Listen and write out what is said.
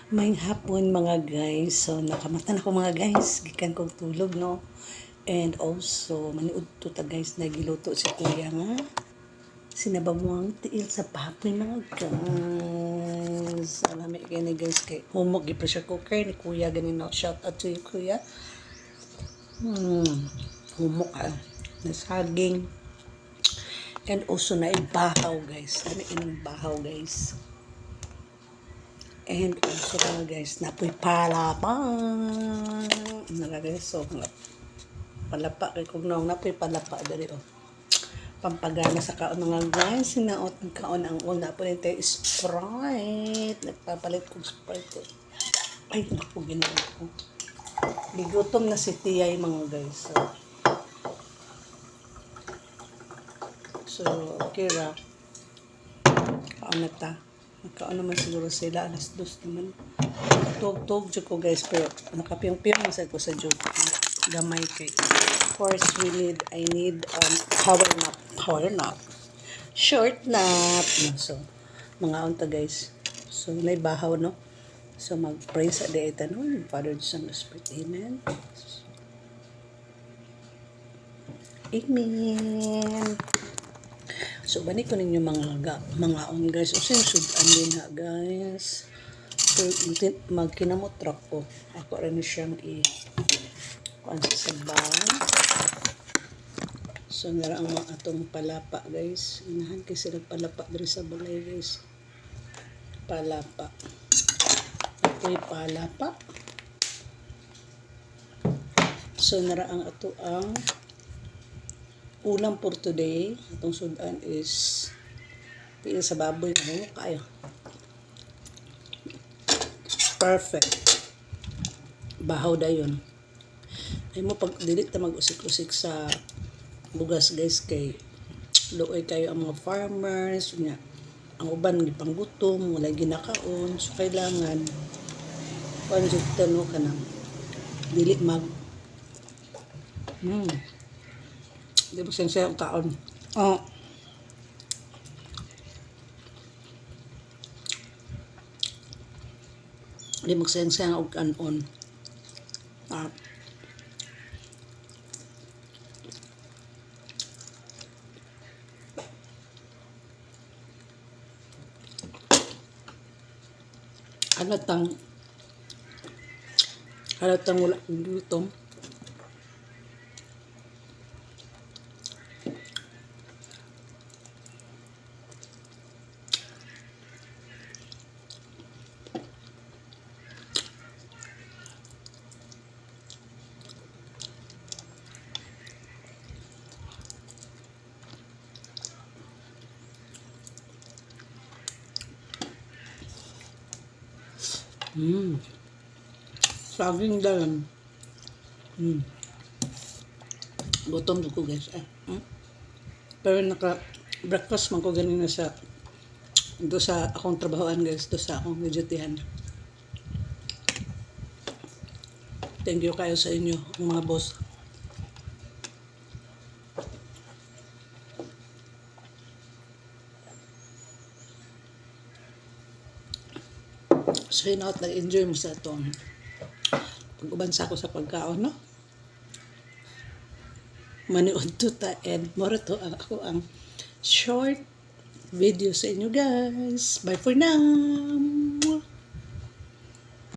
May hapon mga guys. So nakamatan ako mga guys. Gikan kong tulog no. And also maniud to ta guys na giluto si kuya nga. Sinabamuang tiil sa papoy mga guys. Alam mo gani guys kay humok gi pressure cooker ni kuya ganino. Shout out to you kuya. Humok na saging. And also na ibahaw guys. Ano inang bahaw guys. And also mga guys, napoy palapa. Nalagay so palapa kay kung napoy palapa dali pampagana sa kaon mga guys. Sinaot ng kaon ang una po nito Sprite. Nagpapalit kong Sprite ko. Ay, naku, ginawa ko. Bigutom na si Tiyay mga guys. So okay ra. Kaon na ta. Nagkaon naman siguro sila, alas 2 naman. Tug-tug ko guys, pero nakapiyong-piyong masad ko sa joke. Gamay kay. Of course, I need power nap. Short nap. So, mga unta guys. So, naibahaw no. So, mag-pray sa deita no. Father, Son, Spirit. Amen. Amen. So, bani ko ninyo mga on guys. O sinusudan din ha guys. So, magkinamotrak ko. Ako rin siyang kuan sa sabaw. So, nara ang mga atong palapa guys. Inahan kasi nagpalapa diri sa balay guys. Palapa. Ako'y palapa. So, nara ang ato ang ulam for today, itong sudan is tiil sa baboy na humok kayo. Perfect. Bahaw dayon. Ay mo pag dilit ta mag-usik-usik sa bugas guys kay luoy kayo ang mga farmers nya. Ang uban gipanggutom, wala ginakaon, so kailangan panjud tano kanang dili mag di ba siya ang taon? Oh. Di magsayang-sayang og kanon. Halatang wala gutom. Saging dalam. Gutom ko guys. Pero breakfast man ko ganina sa do sa akong trabahoan guys, do sa akong dutyhan. Thank you kayo sa inyo, mga boss. So, nag-enjoy mo sa itong pag-ubansa ko sa pagkaon, no? Maniod to ta and more to ako ang short video sa inyo guys. Bye for now!